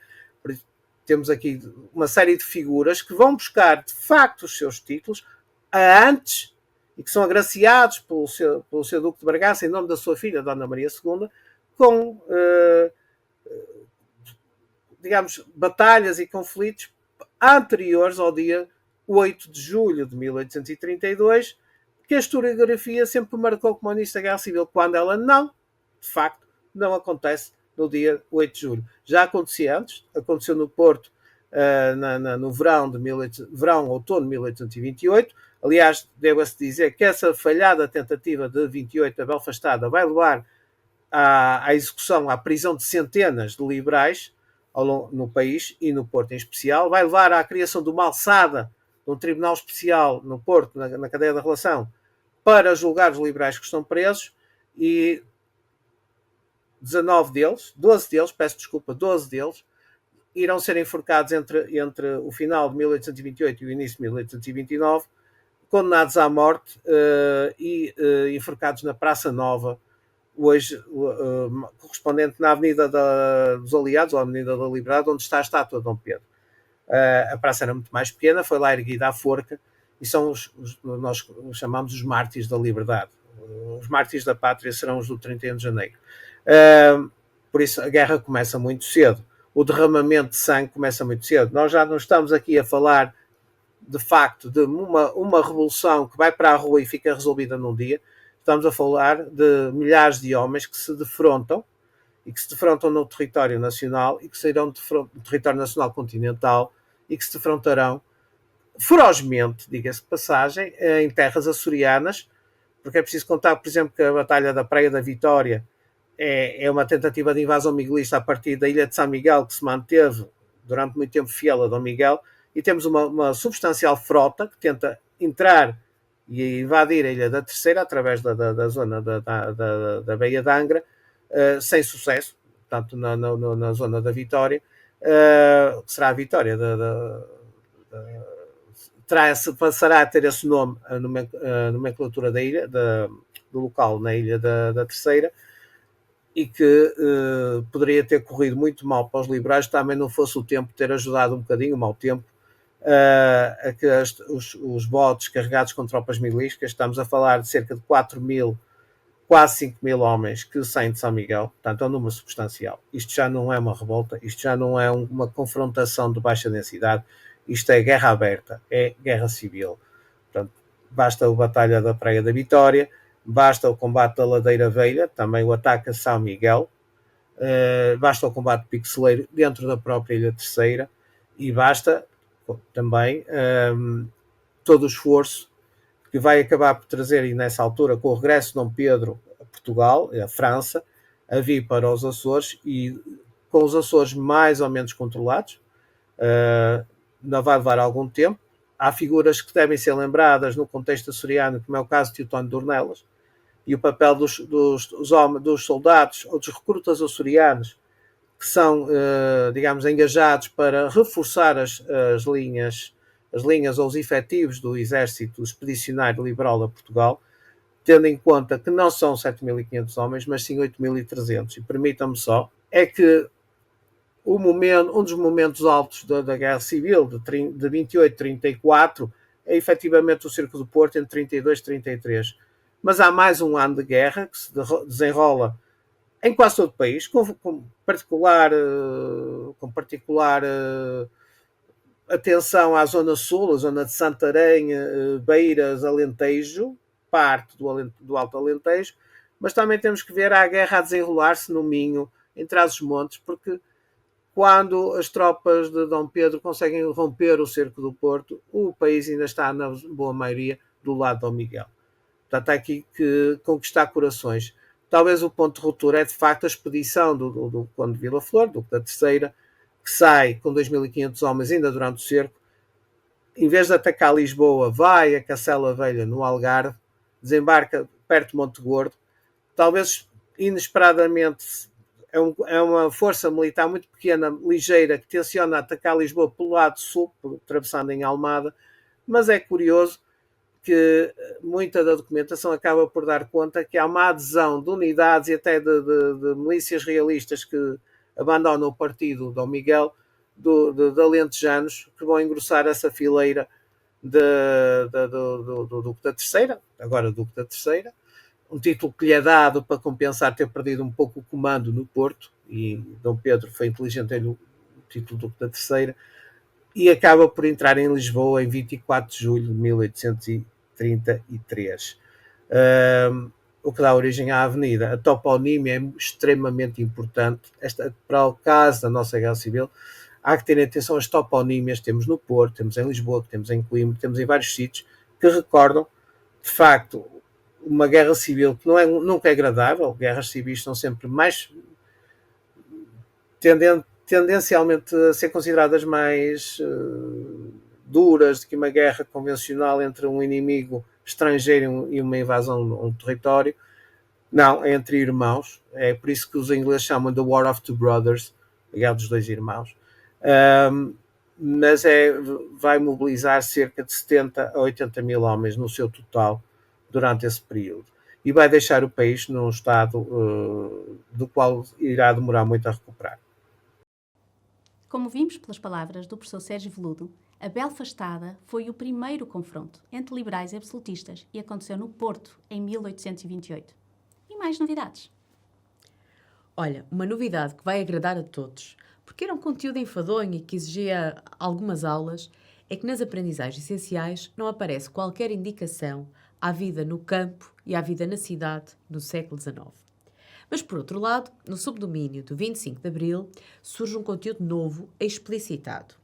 Temos aqui uma série de figuras que vão buscar, de facto, os seus títulos antes e que são agraciados pelo seu Duque de Bragança, em nome da sua filha, Dona Maria II, com, digamos, batalhas e conflitos anteriores ao dia 8 de julho de 1832, que a historiografia sempre marcou como início da Guerra Civil, quando ela não, de facto, não acontece no dia 8 de julho. Já acontecia antes, aconteceu no Porto no outono de 1828. Aliás, deve-se dizer que essa falhada tentativa de 28 da Belfastada vai levar à execução, à prisão de centenas de liberais no país e no Porto em especial, vai levar à criação de uma alçada de um tribunal especial no Porto, na cadeia da Relação, para julgar os liberais que estão presos, e 12 deles, irão ser enforcados entre o final de 1828 e o início de 1829, condenados à morte e enforcados na Praça Nova, hoje correspondente na Avenida dos Aliados, ou Avenida da Liberdade, onde está a estátua de Dom Pedro. A praça era muito mais pequena, foi lá erguida à forca, e são nós chamamos os mártires da liberdade. Os mártires da pátria serão os do 31 de janeiro. Por isso a guerra começa muito cedo. O derramamento de sangue começa muito cedo. Nós já não estamos aqui a falar, de facto, de uma revolução que vai para a rua e fica resolvida num dia. Estamos a falar de milhares de homens que se defrontam, e que se defrontam no território nacional, e que sairão no território nacional continental, e que se defrontarão ferozmente, diga-se de passagem, em terras açorianas, porque é preciso contar, por exemplo, que a Batalha da Praia da Vitória é uma tentativa de invasão miguelista a partir da Ilha de São Miguel, que se manteve durante muito tempo fiel a Dom Miguel, e temos uma substancial frota que tenta entrar e invadir a Ilha da Terceira através da zona da Baía de Angra, sem sucesso, portanto na zona da Vitória, será a Vitória passará a ter esse nome, a nomenclatura da ilha, do local na Ilha da Terceira, e que poderia ter corrido muito mal para os liberais, também não fosse o tempo ter ajudado um bocadinho, o mau tempo, a que os botes carregados com tropas milícias, estamos a falar de cerca de 4.000, quase 5.000 homens que saem de São Miguel, portanto é um número substancial. Isto já não é uma revolta, isto já não é uma confrontação de baixa densidade, isto é guerra aberta, é guerra civil. Portanto, basta a Batalha da Praia da Vitória, basta o combate da Ladeira Velha, também o ataque a São Miguel, basta o combate de Pico de Celeiro dentro da própria Ilha Terceira, e basta também todo o esforço que vai acabar por trazer, e nessa altura, com o regresso de Dom Pedro a Portugal, a França, a vir para os Açores, e com os Açores mais ou menos controlados, não vai levar algum tempo. Há figuras que devem ser lembradas no contexto açoriano, como é o caso de Teotónio de Ornelas, e o papel dos soldados ou dos recrutas açorianos que são, digamos, engajados para reforçar as linhas ou os efetivos do Exército Expedicionário Liberal de Portugal, tendo em conta que não são 7.500 homens, mas sim 8.300. E permitam-me só, é que um dos momentos altos da Guerra Civil, de 28 a 34, é efetivamente o Cerco do Porto, entre 32 e 33. Mas há mais um ano de guerra que se desenrola em quase todo o país, com particular atenção à Zona Sul, a zona de Santarém, Beiras, Alentejo, parte do Alto Alentejo, mas também temos que ver a guerra a desenrolar-se no Minho, em Trás-os-Montes, porque quando as tropas de Dom Pedro conseguem romper o cerco do Porto, o país ainda está, na boa maioria, do lado de Dom Miguel. Portanto, há aqui que conquistar corações. Talvez o ponto de ruptura é, de facto, a expedição do Conde de Vila Flor, do da Terceira, que sai com 2.500 homens ainda durante o cerco. Em vez de atacar Lisboa, vai a Cacela Velha, no Algarve, desembarca perto de Monte Gordo. Talvez, inesperadamente, é uma força militar muito pequena, ligeira, que tenciona atacar Lisboa pelo lado sul, atravessando em Almada, mas é curioso que muita da documentação acaba por dar conta que há uma adesão de unidades e até de milícias realistas que abandonam o partido Dom Miguel, de alentejanos, que vão engrossar essa fileira do Duque da Terceira, agora Duque da Terceira, um título que lhe é dado para compensar ter perdido um pouco o comando no Porto, e Dom Pedro foi inteligente em o título Duque da Terceira, e acaba por entrar em Lisboa em 24 de julho de 1833. O que dá origem à avenida. A toponímia é extremamente importante. Para o caso da nossa Guerra Civil, há que ter atenção às toponímias que temos no Porto, temos em Lisboa, temos em Coimbra, temos em vários sítios, que recordam, de facto, uma guerra civil que nunca é agradável. Guerras civis são sempre mais tendencialmente a ser consideradas mais duras do que uma guerra convencional entre um inimigo estrangeiro e uma invasão a um território. Não, é entre irmãos. É por isso que os ingleses chamam The War of Two Brothers, a Guerra dos Dois Irmãos. Mas vai mobilizar cerca de 70 a 80 mil homens no seu total durante esse período. E vai deixar o país num estado do qual irá demorar muito a recuperar. Como vimos pelas palavras do professor Sérgio Veludo, a Belfastada foi o primeiro confronto entre liberais e absolutistas e aconteceu no Porto, em 1828. E mais novidades? Olha, uma novidade que vai agradar a todos, porque era um conteúdo enfadonho e que exigia algumas aulas, é que nas aprendizagens essenciais não aparece qualquer indicação à vida no campo e à vida na cidade no século XIX. Mas, por outro lado, no subdomínio do 25 de Abril, surge um conteúdo novo explicitado.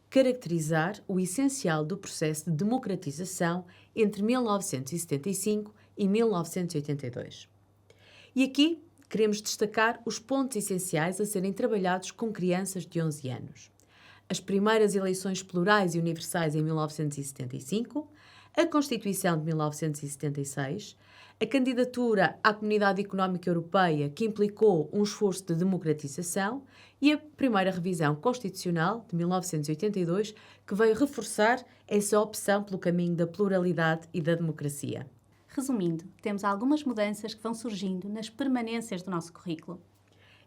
Caracterizar o essencial do processo de democratização entre 1975 e 1982. E aqui queremos destacar os pontos essenciais a serem trabalhados com crianças de 11 anos. As primeiras eleições plurais e universais em 1975, a Constituição de 1976, a candidatura à Comunidade Económica Europeia, que implicou um esforço de democratização, e a primeira revisão constitucional, de 1982, que veio reforçar essa opção pelo caminho da pluralidade e da democracia. Resumindo, temos algumas mudanças que vão surgindo nas permanências do nosso currículo.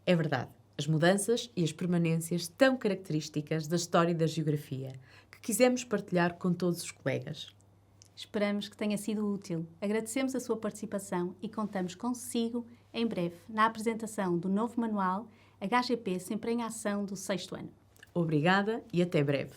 É verdade, as mudanças e as permanências tão características da história e da geografia, que quisemos partilhar com todos os colegas. Esperamos que tenha sido útil. Agradecemos a sua participação e contamos consigo em breve na apresentação do novo manual HGP Sempre em Ação do 6º ano. Obrigada e até breve.